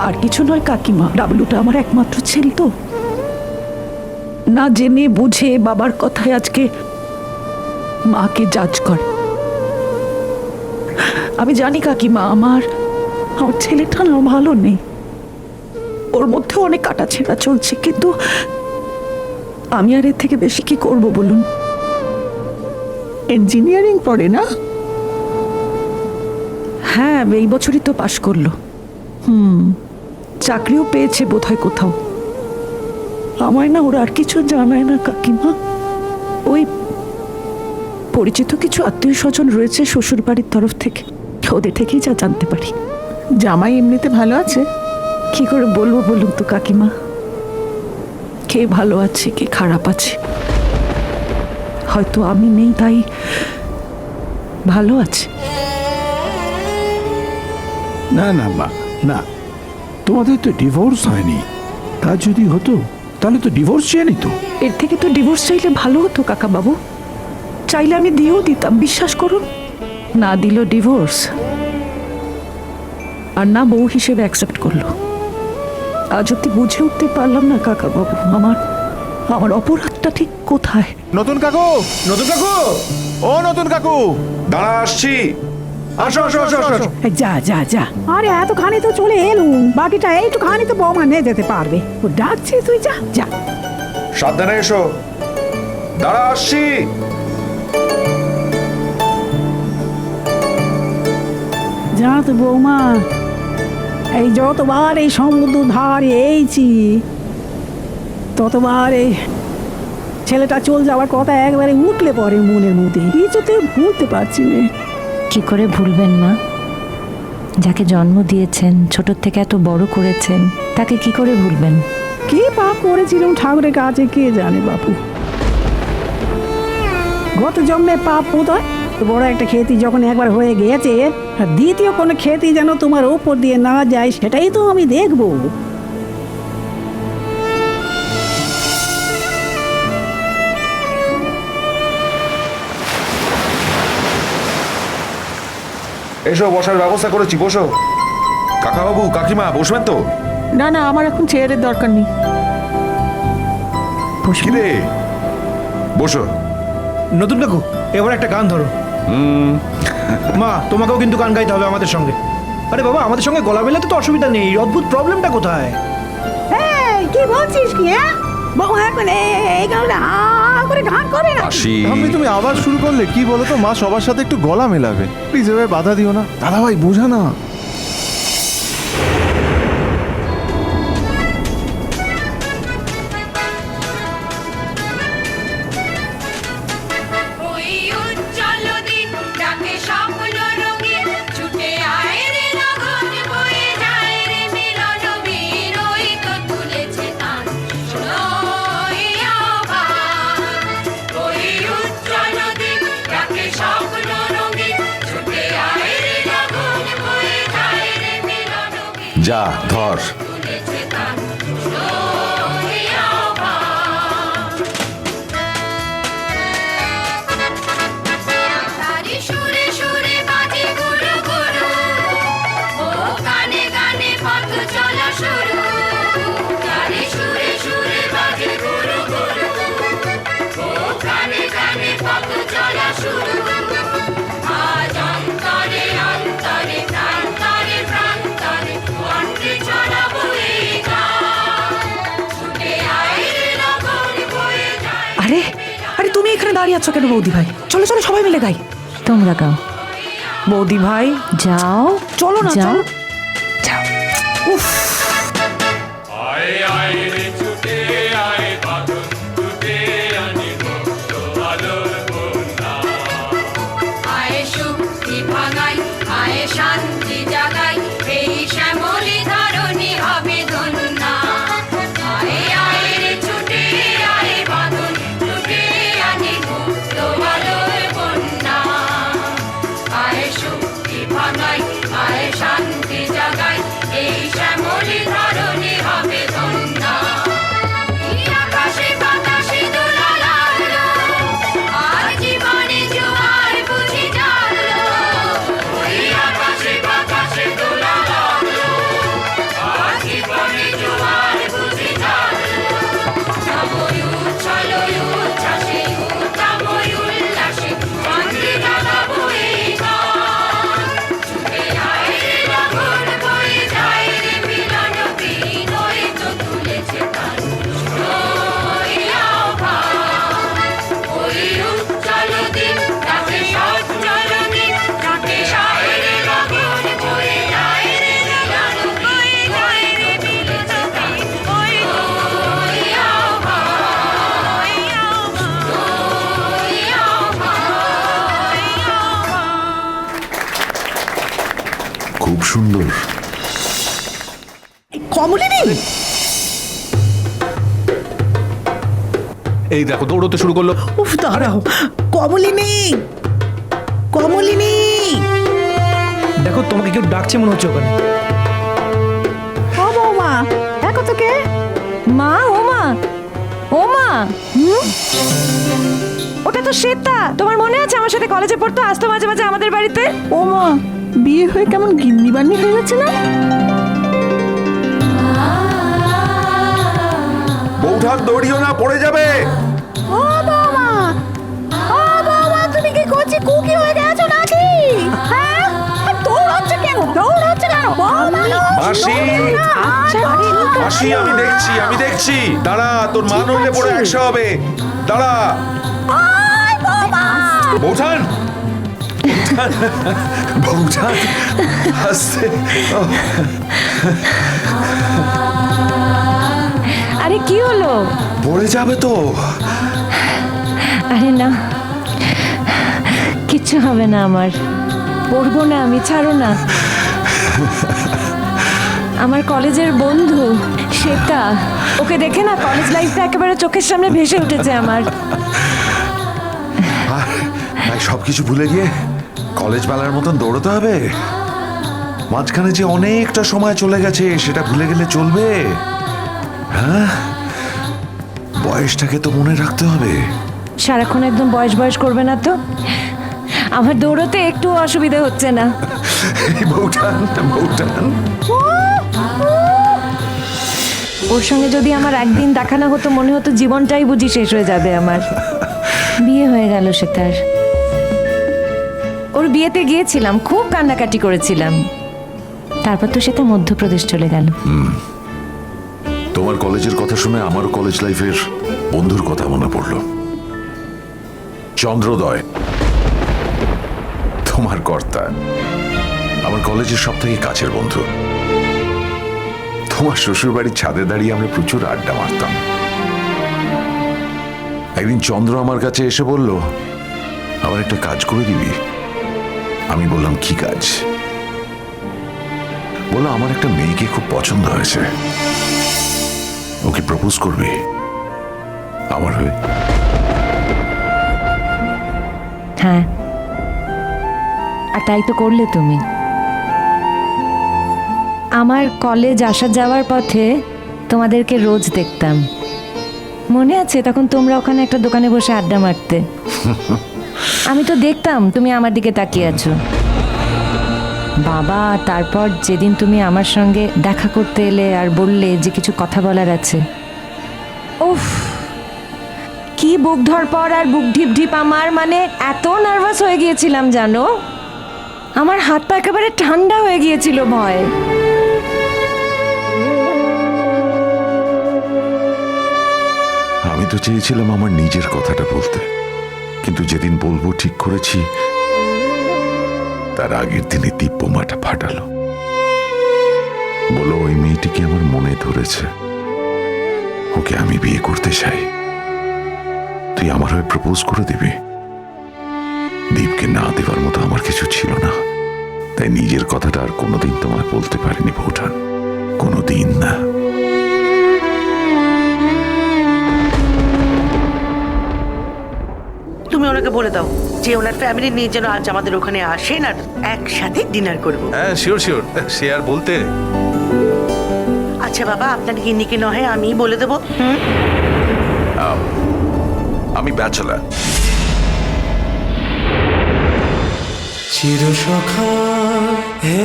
আর কিছু নয় কাকিমা, ডাবলুটা আমার একমাত্র ছেলে তো, না জেনে বুঝে বাবার কথায় আজকে মাকে জাজ করে। আমি জানি কাকিমা, আমার ছেলেটা না ভালো নেই, ওর মধ্যে অনেক কাটাছেঁড়া চলছে, কিন্তু আমি আর এর থেকে বেশি কি করব বলুন? ইঞ্জিনিয়ারিং পড়ে না? হ্যাঁ, এই বছরই তো পাশ করলো। চাকরিও পেয়েছে বোধহয় কোথাও। আমায় না ওরা আর কিছু জানায় না কাকিমা। ওই পরিচিত কিছু আত্মীয় স্বজন রয়েছে শ্বশুর বাড়ির তরফ থেকে, ওদের থেকেই যা জানতে পারি। জামাই এমনিতে ভালো আছে? কি করে বলবো বলুন তো কাকিমা, কে ভালো আছে কে খারাপ আছে। হয়তো আমি নেই তাই ভালো আছে। না না মা, না, তোমাদের তো ডিভোর্স হয়নি। তা যদি হতো তাহলে তো ডিভোর্স চেয়ে নিত। এর থেকে তো ডিভোর্স চাইলে ভালো হতো কাকা বাবু, চাইলে আমি দিয়েও দিতাম, বিশ্বাস করুন। না দিল ডিভোর্স, আর না বউ হিসেবে অ্যাকসেপ্ট করলো। আজ অব্দি বুঝে উঠতে পারলাম না কাকা বাবু, আমার অপরাধটা ঠিক কোথায়। নতুন কাকু, নতুন কাকু, ও নতুন কাকু, দাঁড়া আসছি। আসো আসো আসো আসো। যা যা যা, আরে এতখানি তো চলে এলুম, বাকিটা এইটুখানি তো বৌমা নিয়ে যেতে পারবে। ও ডাকছি, তুই যা যা। সাবধানে এসো, দাঁড়া আসছি। যা তো বৌমা, এই যতবার এই সমুদ্র ধারে এইছি ততবার এই ছেলেটা চল যাওয়ার কথা একবারে উঠলে পরে মনের মধ্যে, কিছুতে ভুলতে পারছি না। কি করে ভুলবেন মা? যাকে জন্ম দিয়েছেন, ছোট থেকে এত বড় করেছেন, তাকে কি করে ভুলবেন? কি পাপ করেছিলাম ঠাকুরের কাছে কে জানে বাপু। গত জন্মে পাপ বোধহয়। বড় একটা ক্ষতি যখন একবার হয়ে গেছে, আর দ্বিতীয় কোনো ক্ষতি যেন তোমার ওপর দিয়ে না যায়, সেটাই তো আমি দেখবো। এসো, বসার ব্যবস্থা করেছি, বসো। কাকাবাবু কাকিমা বসবেন তো? না না, আমার এখন চেয়ারের দরকার নেই। কি রে, বসো। নতুন কাকু, এবার একটা গান ধরো। মা, তোমাকেও কিন্তু গান গাইতে হবে আমাদের সঙ্গে। আরে বাবা, আমাদের সঙ্গে গলা মেলাতে তো অসুবিধা নেই, অদ্ভুত প্রবলেমটা কোথায়? এই কি বলছিস কি? হ্যাঁ, বউ এখন এই গানটা করে গান করে না। তুমি আবার শুরু করলে? কি বলো তো মা, সবার সাথে একটু গলা মেলাবে প্লিজ, এভাবে বাধা দিও না। দাদা ভাই বোঝা না। যা ধর। আরে আরে, তুমি এখানে দাঁড়িয়ে আছো কেন বৌদি ভাই? চলো চলো, সবাই মিলে গাই। তোমরা গাও। বৌদি ভাই যাও, চলো না, যাও। যাও। উফ, শান্তি জাগাই, এই শ্যামলি ধরণী হবে ধন্যা। আয় আয় রে ছুটে আয় বাঁধন, ছুটে আনি মুক্ত আলোর বন্যা। আয় শক্তি ভাঙাই, আয় শান্তি জাগাই, এই শ্যামলি ধরণী হবে ধন্যা। আকাশে বাতাসে দোলা লাগলো, আর জীবনে জোয়ার বুঝি জাগলো। ওই আকাশে বাতাসে দোলা লাগলো, আর কমলিনী, এই দেখো দৌড়তে শুরু করলো। উফ দাঁড়াও, কমলিনী, কমলিনী। দেখো তোমাকে কেউ ডাকছে মনে হচ্ছে ওখানে। ও বৌমা, দেখো তো কে। মা, ও মা, ও মা, ওটা তো শ্বেতা। তোমার মনে আছে আমার সাথে কলেজে পড়তো, আসতো মাঝে মাঝে আমাদের বাড়িতে? ও মা, বিয়ে হয়ে কেমন গিন্নি বান্নি হয়ে গেছে না? বৌঠান দৌড়িও না, পড়ে যাবে। ও বৌমা, ও বৌমা, তুমি কি করছি কুকি হয়ে গেছো নাকি? হ্যাঁ, দৌড়াচ্ছে কেন, দৌড়াচ্ছে কেন বৌমা? মাসি, মাসি, আমি দেখছি, আমি দেখছি। দাঁড়া, তোর মা নইলে পড়ে 100 হবে। দাঁড়া। বৌঠান, বৌঠান, আস্তে। আরে কি হলো? পড়ে যাবে তো। আরে না, কিচ্ছু হবে না আমার, পড়বো না আমি, ছাড়ো না। আমার কলেজের বন্ধু শ্বেতা, ওকে দেখে না কলেজ লাইফটা একেবারে চোখের সামনে ভেসে উঠেছে আমার। সবকিছু ভুলে গিয়ে কলেজ বেলার মতন দৌড়তে হবে? মাঝখানে যে অনেকটা সময় চলে গেছে, সেটা ভুলে গেলে চলবে? হ্যাঁ, বয়সটাকে তো মনে রাখতে হবে। সারাক্ষণ একদম বয়স বয়স করবে না তো? আমার দৌড়তে একটু অসুবিধা হচ্ছে না। বৌঠান, বৌঠান, ওর সঙ্গে যদি আমার একদিন দেখা না হতো, মনে হতো জীবনটাই বুঝি শেষ হয়ে যাবে আমার। বিয়ে হয়ে গেল শ্বেতার। ওর বিয়েতে গিয়েছিলাম, খুব কান্নাকাটি করেছিলাম। তারপর তো সেটা মধ্যপ্রদেশ চলে গেল। তোমার কলেজের কথা শুনে আমার কলেজ লাইফের বন্ধুর কথা মনে পড়লো। চন্দ্রোদয়, তোমার কর্তা, আমার কলেজের সব থেকে কাছের বন্ধু। তোমার শ্বশুর বাড়ির ছাদে দাঁড়িয়ে আমরা প্রচুর আড্ডা মারতাম। একদিন চন্দ্র আমার কাছে এসে বলল, আমার একটা কাজ করে দিবি? আমি বললাম, কি কাজ? বললো, আমার একটা মেয়েকে খুব পছন্দ হয়েছে, ওকে প্রপোজ করবি আমার হয়ে? হ্যাঁ, আর তাই তো করলে তুমি। আমার কলেজ আসা যাওয়ার পথে তোমাদেরকে রোজ দেখতাম, মনে আছে? তখন তোমরা ওখানে একটা দোকানে বসে আড্ডা মারতে। আমি তো দেখতাম তুমি আমার দিকে তাকিয়ে আছো। বাবা, তারপর যেদিন তুমি আমার সঙ্গে দেখা করতে এলে আর বললে যে কিছু কথা বলার আছে, উফ, কি বুক ধরপড় আর বুক ঢিপ ঢিপ আমার, মানে এত নার্ভাস হয়ে গিয়েছিলাম জানো, আমার হাত পা একেবারে ঠান্ডা হয়ে গিয়েছিল ভয়। আমি তো চেয়েছিলাম আমার নিজের কথাটা বলতে, কিন্তু যেদিন বলবো ঠিক করেছি, তার আগের দিনে দিব্যমাটা ফাটালো। বলো, ওই মেয়েটিকে আমার মনে ধরেছে, ওকে আমি বিয়ে করতে চাই। তুই আমার হয়ে প্রপোজ করে দিবি? দীপকে না দেওয়ার মতো আমার কিছু ছিল না, তাই নিজের কথাটা আর কোনোদিন তোমায় বলতে পারিনি বৌঠান, কোনোদিন না। তুমি ওনাকে বলে দাও যে ওনার ফ্যামিলি নিয়ে যেন আজ আমাদের ওখানে আসেন আর একসাথে ডিনার করব। হ্যাঁ, শিওর শিওর, সে আর বলতে। আচ্ছা বাবা, আপনার গিন্নিকে নহে আমি বলে দেবো। আমি ব্যাচেলার। চিরসখা হে